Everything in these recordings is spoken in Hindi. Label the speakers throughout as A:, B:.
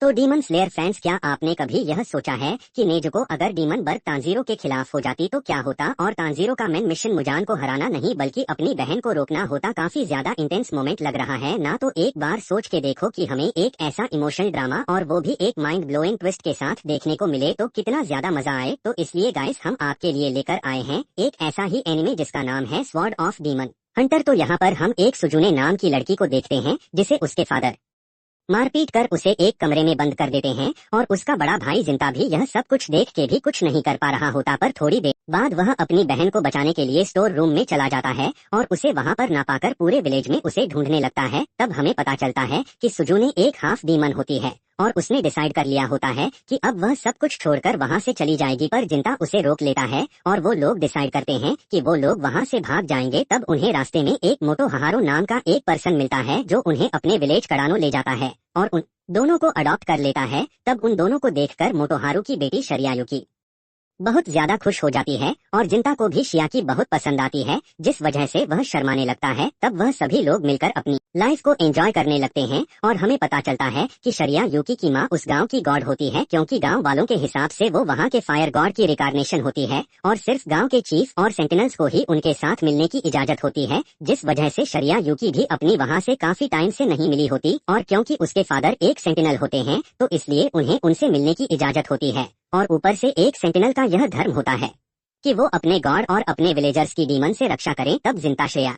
A: तो डीमन स्लेयर फैंस, क्या आपने कभी यह सोचा है कि नेजुको अगर डीमन बर्ग तांजीरो के खिलाफ हो जाती तो क्या होता, और तांजीरो का मेन मिशन मुजान को हराना नहीं बल्कि अपनी बहन को रोकना होता। काफी ज्यादा इंटेंस मोमेंट लग रहा है ना? तो एक बार सोच के देखो कि हमें एक ऐसा इमोशनल ड्रामा और वो भी एक माइंड ब्लोइंग ट्विस्ट के साथ देखने को मिले तो कितना ज्यादा मजा आए। तो इसलिए गाइस हम आपके लिए लेकर आए हैं एक ऐसा ही एनिमे जिसका नाम है स्वॉर्ड ऑफ डीमन हंटर। तो यहाँ पर हम एक सुजुने नाम की लड़की को देखते हैं जिसे उसके फादर मारपीट कर उसे एक कमरे में बंद कर देते हैं, और उसका बड़ा भाई जिंता भी यह सब कुछ देख के भी कुछ नहीं कर पा रहा होता। पर थोड़ी देर बाद वह अपनी बहन को बचाने के लिए स्टोर रूम में चला जाता है और उसे वहां पर ना पाकर पूरे विलेज में उसे ढूंढने लगता है। तब हमें पता चलता है कि सुजुने एक हाफ डीमन होती है और उसने डिसाइड कर लिया होता है कि अब वह सब कुछ छोड़कर वहां से चली जाएगी। पर जिंता उसे रोक लेता है और वो लोग डिसाइड करते हैं कि वो लोग वहां से भाग जाएंगे। तब उन्हें रास्ते में एक मोटो हहारो नाम का एक पर्सन मिलता है जो उन्हें अपने विलेज कड़ानो ले जाता है और उन दोनों को अडॉप्ट कर लेता है। तब उन दोनों को देखकर मोटोहारू की बेटी शरियायुकी बहुत ज्यादा खुश हो जाती है और जिंता को भी शियाकी बहुत पसंद आती है, जिस वजह से वह शर्माने लगता है। तब वह सभी लोग मिलकर अपनी लाइफ को एंजॉय करने लगते हैं और हमें पता चलता है कि शरियायुकी की माँ उस गांव की गॉड होती है, क्योंकि गांव वालों के हिसाब से वो वहां के फायर गॉड की रिकारनेशन होती है और सिर्फ गांव के चीफ और सेंटिनल्स को ही उनके साथ मिलने की इजाजत होती है, जिस वजह से शरियायुकी भी अपनी वहां से काफी टाइम से नहीं मिली होती। और क्योंकि उसके फादर एक सेंटिनल होते हैं तो इसलिए उन्हें उनसे मिलने की इजाजत होती है, और ऊपर से एक सेंटिनल का यह धर्म होता है कि वो अपने गॉड और अपने विलेजर्स की डीमन से रक्षा करें। तब जिंता श्रेया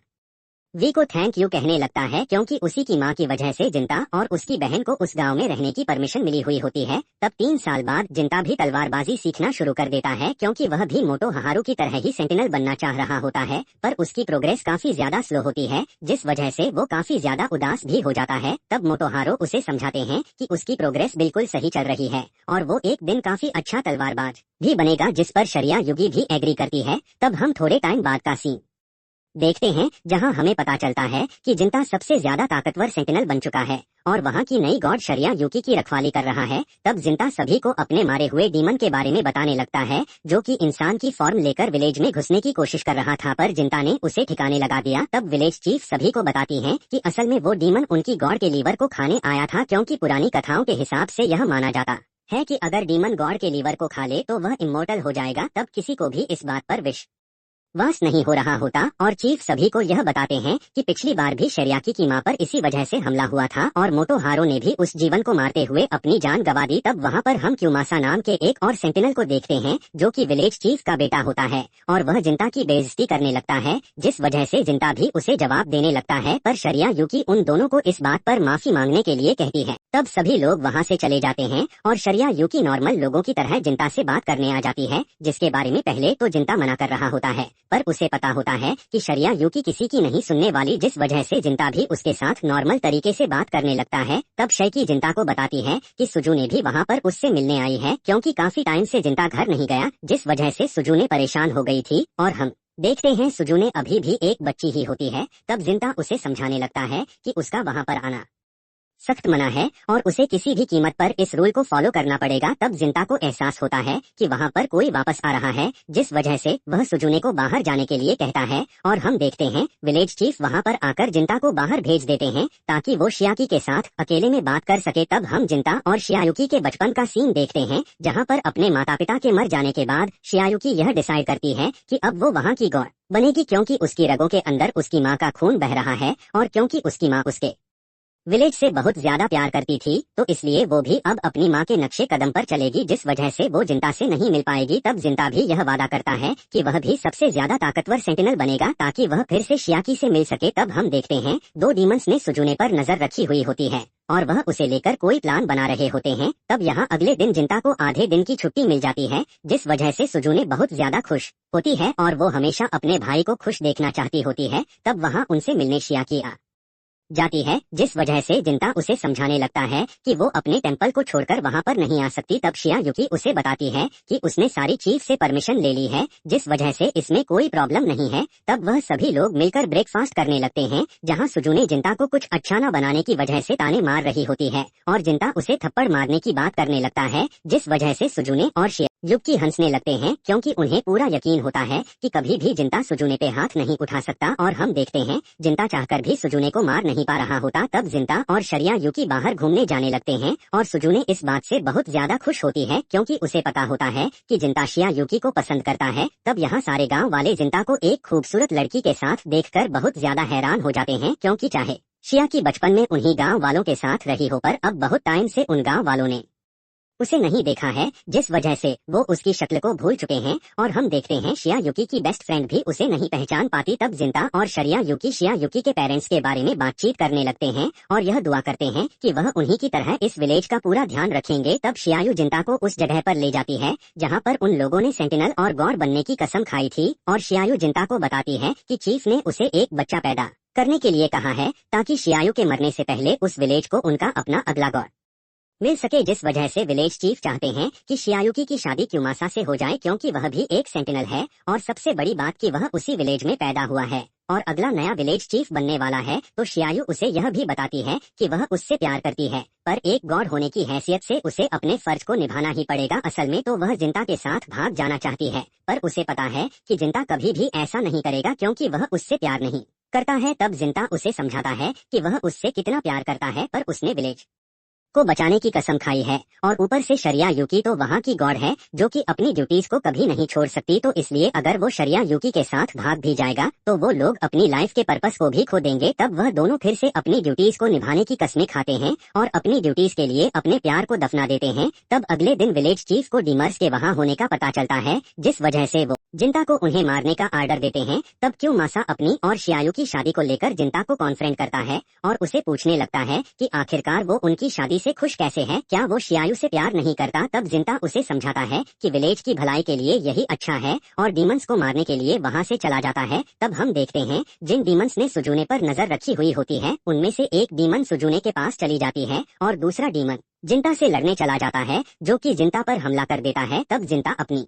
A: वी को थैंक यू कहने लगता है, क्योंकि उसी की माँ की वजह से जिंता और उसकी बहन को उस गांव में रहने की परमिशन मिली हुई होती है। तब 3 साल बाद जिंता भी तलवारबाजी सीखना शुरू कर देता है, क्योंकि वह भी मोटो हहारू की तरह ही सेंटिनल बनना चाह रहा होता है। पर उसकी प्रोग्रेस काफी ज्यादा स्लो होती है, जिस वजह से वो काफी ज्यादा उदास भी हो जाता है। तब मोटोहारो उसे समझाते हैं कि उसकी प्रोग्रेस बिल्कुल सही चल रही है और वो एक दिन काफी अच्छा तलवारबाज भी बनेगा, जिस पर शरियायुकी भी एग्री करती है। तब हम थोड़े टाइम बाद का सीन देखते हैं जहां हमें पता चलता है कि जिंता सबसे ज्यादा ताकतवर सेंटिनल बन चुका है और वहां की नई गॉड शरियायुकी की रखवाली कर रहा है। तब जिंता सभी को अपने मारे हुए डीमन के बारे में बताने लगता है, जो कि इंसान की फॉर्म लेकर विलेज में घुसने की कोशिश कर रहा था, पर जिंता ने उसे ठिकाने लगा दिया। तब विलेज चीफ सभी को बताती है कि असल में वो डीमन उनकी गॉड के लीवर को खाने आया था, क्योंकि पुरानी कथाओं के हिसाब से यह माना जाता है कि अगर डीमन गॉड के लीवर को खा ले तो वह इमोर्टल हो जाएगा। तब किसी को भी इस बात पर वास नहीं हो रहा होता और चीफ सभी को यह बताते हैं कि पिछली बार भी शरियाकी की मां पर इसी वजह से हमला हुआ था और मोटोहारो ने भी उस जीवन को मारते हुए अपनी जान गंवा दी। तब वहां पर हम क्यूमासा नाम के एक और सेंटिनल को देखते हैं, जो कि विलेज चीफ का बेटा होता है और वह जिंता की बेइज्जती करने लगता है, जिस वजह से जिंता भी उसे जवाब देने लगता है। पर शरियायुकी उन दोनों को इस बात पर माफी मांगने के लिए कहती है। तब सभी लोग वहां से चले जाते हैं और शरियायुकी नॉर्मल लोगों की तरह जिंता से बात करने आ जाती है, जिसके बारे में पहले तो जिंता मना कर रहा होता है, पर उसे पता होता है कि शरियायुकी किसी की नहीं सुनने वाली, जिस वजह से जिंता भी उसके साथ नॉर्मल तरीके से बात करने लगता है। तब शैकी जिंता को बताती है कि सुजुने भी वहां पर उससे मिलने आई है, क्योंकि काफी टाइम से जिंता घर नहीं गया, जिस वजह से सुजुने परेशान हो गई थी। और हम देखते हैं सुजुने अभी भी एक बच्ची ही होती है। तब जिंता उसे समझाने लगता है कि उसका वहां पर आना सख्त मना है और उसे किसी भी कीमत पर इस रूल को फॉलो करना पड़ेगा। तब जिंता को एहसास होता है कि वहां पर कोई वापस आ रहा है, जिस वजह से वह सुजुने को बाहर जाने के लिए कहता है और हम देखते हैं विलेज चीफ वहां पर आकर जिंता को बाहर भेज देते हैं ताकि वो शियाकी के साथ अकेले में बात कर सके। तब हम जिंता और शियायुकी के बचपन का सीन देखते हैं, जहाँ पर अपने माता पिता के मर जाने के बाद शियायुकी यह डिसाइड करती है कि अब वो वहाँ की गॉड बनेगी, क्योंकि उसकी रगों के अंदर उसकी माँ का खून बह रहा है और क्योंकि उसकी माँ उसके विलेज से बहुत ज्यादा प्यार करती थी, तो इसलिए वो भी अब अपनी माँ के नक्शे कदम पर चलेगी, जिस वजह से वो जिंता से नहीं मिल पाएगी। तब जिंता भी यह वादा करता है कि वह भी सबसे ज्यादा ताकतवर सेंटिनल बनेगा ताकि वह फिर से शियाकी से मिल सके। तब हम देखते हैं 2 डीमंस ने सुजुने पर नजर रखी हुई होती है और वह उसे लेकर कोई प्लान बना रहे होते हैं। तब यहाँ अगले दिन जिंता को आधे दिन की छुट्टी मिल जाती है, जिस वजह से सुजुने बहुत ज्यादा खुश होती है और वो हमेशा अपने भाई को खुश देखना चाहती होती है। तब वहाँ उनसे मिलने शियाकी आ जाती है, जिस वजह से जिंता उसे समझाने लगता है कि वो अपने टेंपल को छोड़कर वहां पर नहीं आ सकती। तब शियायुकी उसे बताती है कि उसने सारी चीफ से परमिशन ले ली है, जिस वजह से इसमें कोई प्रॉब्लम नहीं है। तब वह सभी लोग मिलकर ब्रेकफास्ट करने लगते हैं, जहां सुजुने जिंता को कुछ अच्छा न बनाने की वजह से ताने मार रही होती है और जिंता उसे थप्पड़ मारने की बात करने लगता है, जिस वजह से सुजुने और युक्की हंसने लगते हैं क्योंकि उन्हें पूरा यकीन होता है कि कभी भी जिंता सुजुने पे हाथ नहीं उठा सकता और हम देखते हैं जिंता चाहकर भी सुजुने को मार नहीं पा रहा होता। तब जिंता और शरिया युकी बाहर घूमने जाने लगते हैं और सुजुने इस बात से बहुत ज्यादा खुश होती है क्योंकि उसे पता होता है कि जिंता शिया युकी को पसंद करता है। तब यहाँ सारे गाँव वाले जिंता को एक खूबसूरत लड़की के साथ देखकर बहुत ज्यादा हैरान हो जाते हैं क्योंकि चाहे शिया की बचपन में उन्हीं गाँव वालों के साथ रही हो पर अब बहुत टाइम से उन गाँव वालों ने उसे नहीं देखा है, जिस वजह से वो उसकी शक्ल को भूल चुके हैं। और हम देखते हैं शिया युकी की बेस्ट फ्रेंड भी उसे नहीं पहचान पाती। तब जिंता और शरिया युकी शिया युकी के पेरेंट्स के बारे में बातचीत करने लगते हैं और यह दुआ करते हैं कि वह उन्हीं की तरह इस विलेज का पूरा ध्यान रखेंगे। तब शियायु जिंता को उस जगह पर ले जाती है जहाँ पर उन लोगों ने सेंटिनल और गॉड बनने की कसम खाई थी और शियायु जिंता को बताती है कि चीफ ने उसे एक बच्चा पैदा करने के लिए कहा है ताकि शियायु के मरने से पहले उस विलेज को उनका अपना अगला गॉड मिल सके, जिस वजह से विलेज चीफ चाहते हैं कि शियायुकी की शादी क्यूमासा से हो जाए क्योंकि वह भी एक सेंटिनल है और सबसे बड़ी बात कि वह उसी विलेज में पैदा हुआ है और अगला नया विलेज चीफ बनने वाला है। तो शियायु उसे यह भी बताती है कि वह उससे प्यार करती है पर एक गॉड होने की हैसियत से उसे अपने फर्ज को निभाना ही पड़ेगा। असल में तो वह जिंता के साथ भाग जाना चाहती है पर उसे पता है कि जिंता कभी भी ऐसा नहीं करेगा क्योंकि वह उससे प्यार नहीं करता है। तब जिंता उसे समझाता है कि वह उससे कितना प्यार करता है पर उसने विलेज को बचाने की कसम खाई है और ऊपर से शरिया युकी तो वहाँ की गॉड है जो कि अपनी ड्यूटीज को कभी नहीं छोड़ सकती। तो इसलिए अगर वो शरिया युकी के साथ भाग भी जाएगा तो वो लोग अपनी लाइफ के पर्पस को भी खो देंगे। तब वह दोनों फिर से अपनी ड्यूटीज को निभाने की कस्में खाते हैं और अपनी ड्यूटीज के लिए अपने प्यार को दफना देते हैं। तब अगले दिन विलेज चीफ को डीमर्स के वहाँ होने का पता चलता है, जिस वजह से वो जिंता को उन्हें मारने का आर्डर देते हैं। तब क्यूमासा अपनी और शियायु की शादी को लेकर जिंता को कॉन्फ्रेंट करता है और उसे पूछने लगता है कि आखिरकार वो उनकी शादी से खुश कैसे है, क्या वो शियायु से प्यार नहीं करता। तब जिंता उसे समझाता है कि विलेज की भलाई के लिए यही अच्छा है और डीमंस को मारने के लिए वहाँ से चला जाता है। तब हम देखते हैं जिन डीमंस ने सुजुने पर नजर रखी हुई होती है उनमें से एक डीमन सुजुने के पास चली जाती है और दूसरा डीमन जिंता से लड़ने चला जाता है जो कि जिंता पर हमला कर देता है। तब जिंता अपनी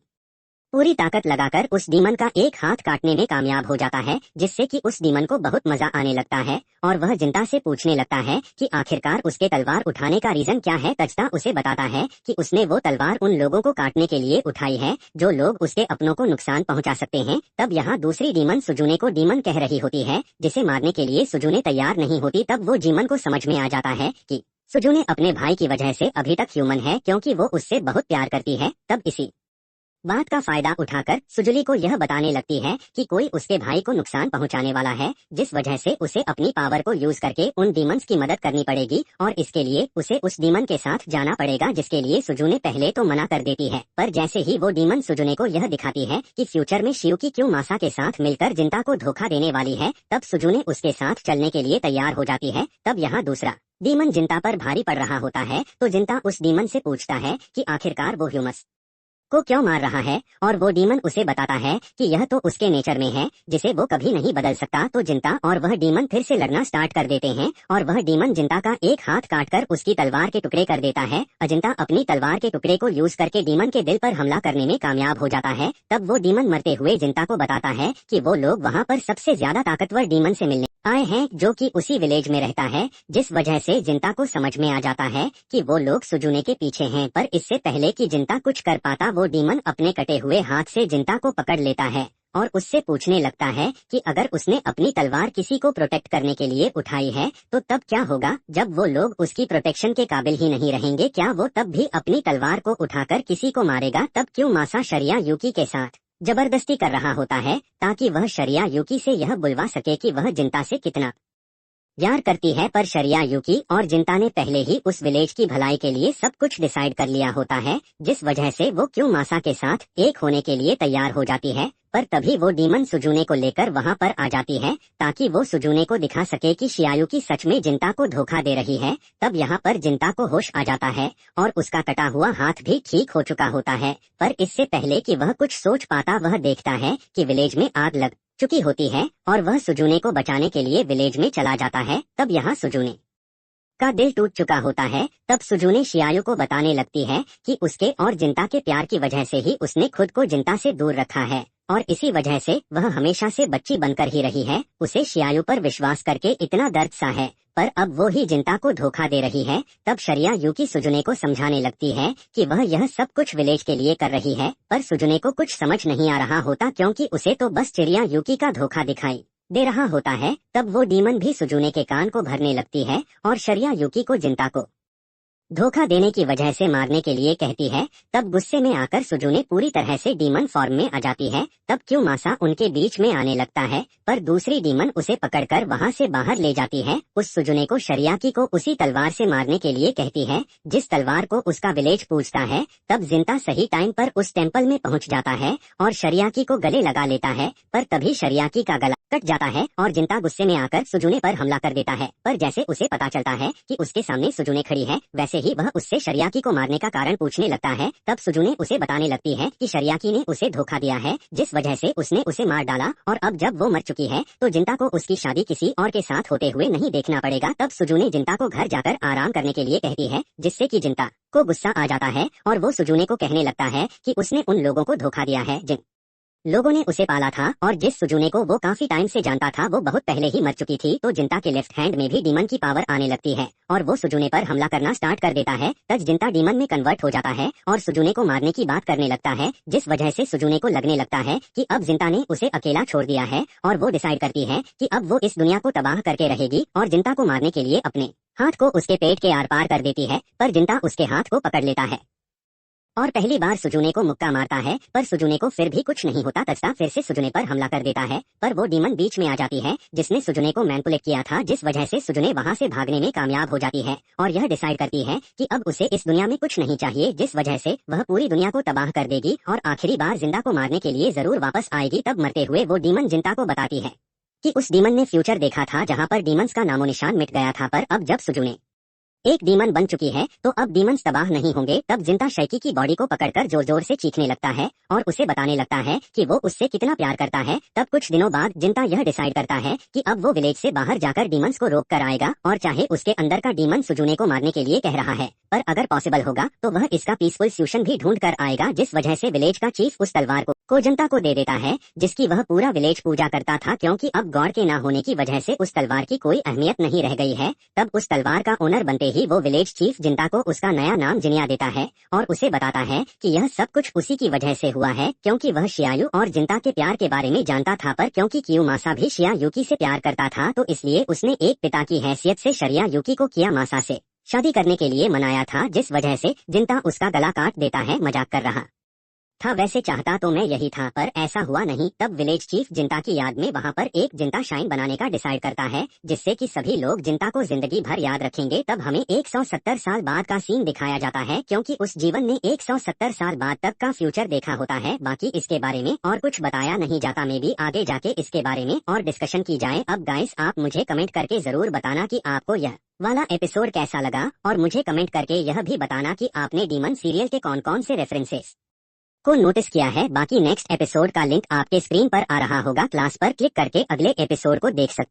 A: पूरी ताकत लगाकर उस डीमन का एक हाथ काटने में कामयाब हो जाता है, जिससे कि उस डीमन को बहुत मजा आने लगता है और वह जिंता से पूछने लगता है कि आखिरकार उसके तलवार उठाने का रीजन क्या है। तजता उसे बताता है कि उसने वो तलवार उन लोगों को काटने के लिए उठाई है जो लोग उसके अपनों को नुकसान पहुंचा सकते हैं। तब यहाँ दूसरी डीमन सुजुने को डीमन कह रही होती है जिसे मारने के लिए सुजुने तैयार नहीं होती। तब वो डीमन को समझ में आ जाता है कि सुजुने अपने भाई की वजह से अभी तक ह्यूमन है क्योंकि वो उससे बहुत प्यार करती है। तब इसी बात का फायदा उठाकर सुजुली को यह बताने लगती है कि कोई उसके भाई को नुकसान पहुंचाने वाला है, जिस वजह से उसे अपनी पावर को यूज करके उन डीमंस की मदद करनी पड़ेगी और इसके लिए उसे उस डीमन के साथ जाना पड़ेगा, जिसके लिए सुजुने पहले तो मना कर देती है। पर जैसे ही वो डीमन सुजुने को यह दिखाती है कि फ्यूचर में शियुकी क्यूमासा के साथ मिलकर जिंता को धोखा देने वाली है, तब सुजुने उसके साथ चलने के लिए तैयार हो जाती है। तब यहाँ दूसरा डीमन जिंता पर भारी पड़ रहा होता है तो जिंता उस डीमन से पूछता है कि आखिरकार वो ह्यूमस को क्यों मार रहा है और वो डीमन उसे बताता है कि यह तो उसके नेचर में है जिसे वो कभी नहीं बदल सकता। तो जिंता और वह डीमन फिर से लड़ना स्टार्ट कर देते हैं और वह डीमन जिंता का एक हाथ काटकर उसकी तलवार के टुकड़े कर देता है। अजिंता अपनी तलवार के टुकड़े को यूज करके डीमन के दिल पर हमला करने में कामयाब हो जाता है। तब वो डीमन मरते हुए जिंता को बताता है कि वो लोग वहाँ पर सबसे ज्यादा ताकतवर डीमन से मिलने आए हैं जो कि उसी विलेज में रहता है, जिस वजह से जिंता को समझ में आ जाता है कि वो लोग सुजुने के पीछे हैं। पर इससे पहले कि जिंता कुछ कर पाता वो डीमन अपने कटे हुए हाथ से जिंता को पकड़ लेता है और उससे पूछने लगता है कि अगर उसने अपनी तलवार किसी को प्रोटेक्ट करने के लिए उठाई है तो तब क्या होगा जब वो लोग उसकी प्रोटेक्शन के काबिल ही नहीं रहेंगे, क्या वो तब भी अपनी तलवार को उठाकर किसी को मारेगा। तब क्यूमासा शरिया युकी के साथ जबरदस्ती कर रहा होता है ताकि वह शरिया युकी से यह बुलवा सके कि वह जिंता से कितना प्यार करती है। पर शरिया युकी और जिंता ने पहले ही उस विलेज की भलाई के लिए सब कुछ डिसाइड कर लिया होता है, जिस वजह से वो क्यूमासा के साथ एक होने के लिए तैयार हो जाती है। पर तभी वो डीमन सुजुने को लेकर वहाँ पर आ जाती है ताकि वो सुजुने को दिखा सके कि शियायुकी सच में जिंता को धोखा दे रही है। तब यहाँ पर जिंता को होश आ जाता है और उसका कटा हुआ हाथ भी ठीक हो चुका होता है। पर इससे पहले कि वह कुछ सोच पाता वह देखता है कि विलेज में आग लग चुकी होती है और वह सुजुने को बचाने के लिए विलेज में चला जाता है। तब यहाँ सुजुने का दिल टूट चुका होता है। तब सुजुने शियायु को बताने लगती है कि उसके और जिंता के प्यार की वजह से ही उसने खुद को जिंता से दूर रखा है और इसी वजह से वह हमेशा से बच्ची बनकर ही रही है। उसे शियायु पर विश्वास करके इतना दर्द सा है पर अब वो ही जिंता को धोखा दे रही है। तब शरिया यूकी सुजुने को समझाने लगती है कि वह यह सब कुछ विलेज के लिए कर रही है, पर सुजुने को कुछ समझ नहीं आ रहा होता क्योंकि उसे तो बस चिड़िया यूकी का धोखा दिखाई दे रहा होता है। तब वो डीमन भी सुजुने के कान को भरने लगती है और शरिया यूकी को जिंता को धोखा देने की वजह से मारने के लिए कहती है। तब गुस्से में आकर सुजुने पूरी तरह से डीमन फॉर्म में आ जाती है। तब क्यों मासा उनके बीच में आने लगता है, पर दूसरी डीमन उसे पकड़कर वहां से बाहर ले जाती है। उस सुजुने को शरियाकी को उसी तलवार से मारने के लिए कहती है जिस तलवार को उसका विलेज पूजता है। तब जिंता सही टाइम पर उस टेम्पल में पहुंच जाता है और शरियाकी को गले लगा लेता है, पर तभी शरियाकी का गला कट जाता है और जिंता गुस्से में आकर सुजुने पर हमला कर देता है। पर जैसे उसे पता चलता है कि उसके सामने सुजुने खड़ी है, वैसे ही वह उससे शरियाकी को मारने का कारण पूछने लगता है। तब सुजुने उसे बताने लगती है कि शरियाकी ने उसे धोखा दिया है, जिस वजह से उसने उसे मार डाला, और अब जब वो मर चुकी है तो जिंता को उसकी शादी किसी और के साथ होते हुए नहीं देखना पड़ेगा। तब सुजुने जिंता को घर जाकर आराम करने के लिए कहती है, जिससे कि जिंता को गुस्सा आ जाता है और वो सुजुने को कहने लगता है कि उसने उन लोगों को धोखा दिया है जिन लोगों ने उसे पाला था, और जिस सुजुने को वो काफी टाइम से जानता था वो बहुत पहले ही मर चुकी थी। तो जिंता के लेफ्ट हैंड में भी डीमन की पावर आने लगती है और वो सुजुने पर हमला करना स्टार्ट कर देता है। तब जिंता डीमन में कन्वर्ट हो जाता है और सुजुने को मारने की बात करने लगता है, जिस वजह से सुजुने को लगने लगता है कि अब जिंता ने उसे अकेला छोड़ दिया है, और वो डिसाइड करती है कि अब वो इस दुनिया को तबाह करके रहेगी और जिंता को मारने के लिए अपने हाथ को उसके पेट के आर पार कर देती है। पर जिंता उसके हाथ को पकड़ लेता है और पहली बार सुजुने को मुक्का मारता है, पर सुजुने को फिर भी कुछ नहीं होता। तस्ता फिर से सुजुने पर हमला कर देता है, पर वो डीमन बीच में आ जाती है जिसने सुजुने को मैनिपुलेट किया था, जिस वजह से सुजुने वहां से भागने में कामयाब हो जाती है और यह डिसाइड करती है कि अब उसे इस दुनिया में कुछ नहीं चाहिए, जिस वजह से वह पूरी दुनिया को तबाह कर देगी और आखिरी बार जिंदा को मारने के लिए जरूर वापस आएगी। तब मरते हुए वो डीमन जिंता को बताती है कि उस डीमन ने फ्यूचर देखा था जहाँ पर डीमंस का नामो निशान मिट गया था, पर अब जब सुजुने एक डीमन बन चुकी है तो अब डीमंस तबाह नहीं होंगे। तब जिंता शैकी की बॉडी को पकड़कर जोर जोर से चीखने लगता है और उसे बताने लगता है कि वो उससे कितना प्यार करता है। तब कुछ दिनों बाद जिंता यह डिसाइड करता है कि अब वो विलेज से बाहर जाकर डीमंस को रोक कर आएगा, और चाहे उसके अंदर का डीमन सुजुने को मारने के लिए कह रहा है, पर अगर पॉसिबल होगा तो वह इसका पीसफुल सोल्यूशन भी ढूंढ कर आएगा, जिस वजह से विलेज का चीफ उस तलवार को जनता को दे देता है जिसकी वह पूरा विलेज पूजा करता था, क्योंकि अब गॉड के ना होने की वजह से उस तलवार की कोई अहमियत नहीं रह गई है। तब उस तलवार का ओनर बनते ही वो विलेज चीफ जिंता को उसका नया नाम जिनिया देता है और उसे बताता है कि यह सब कुछ उसी की वजह से हुआ है, क्योंकि वह शियायू और जिंता के प्यार के बारे में जानता था, पर क्योंकि कियूमासा भी शिया यूकी से प्यार करता था तो इसलिए उसने एक पिता की हैसियत से शरिया यूकी को कियामासा से शादी करने के लिए मनाया था, जिस वजह से जिंता उसका गला काट देता है। मजाक कर रहा था, वैसे चाहता तो मैं यही था, पर ऐसा हुआ नहीं। तब विलेज चीफ जिंता की याद में वहाँ पर एक जिंता शाइन बनाने का डिसाइड करता है, जिससे कि सभी लोग जिंता को जिंदगी भर याद रखेंगे। तब हमें 170 साल बाद का सीन दिखाया जाता है, क्योंकि उस जीवन ने 170 साल बाद तक का फ्यूचर देखा होता है। बाकी इसके बारे में और कुछ बताया नहीं जाता, में भी आगे जाके इसके बारे में और डिस्कशन की जाए। अब गाइस, आप मुझे कमेंट करके जरूर बताना कि आपको यह वाला एपिसोड कैसा लगा, और मुझे कमेंट करके यह भी बताना कि आपने डीमन सीरियल के कौन कौन से रेफरेंसेस को नोटिस किया है। बाकी नेक्स्ट एपिसोड का लिंक आपके स्क्रीन पर आ रहा होगा, क्लास पर क्लिक करके अगले एपिसोड को देख सकते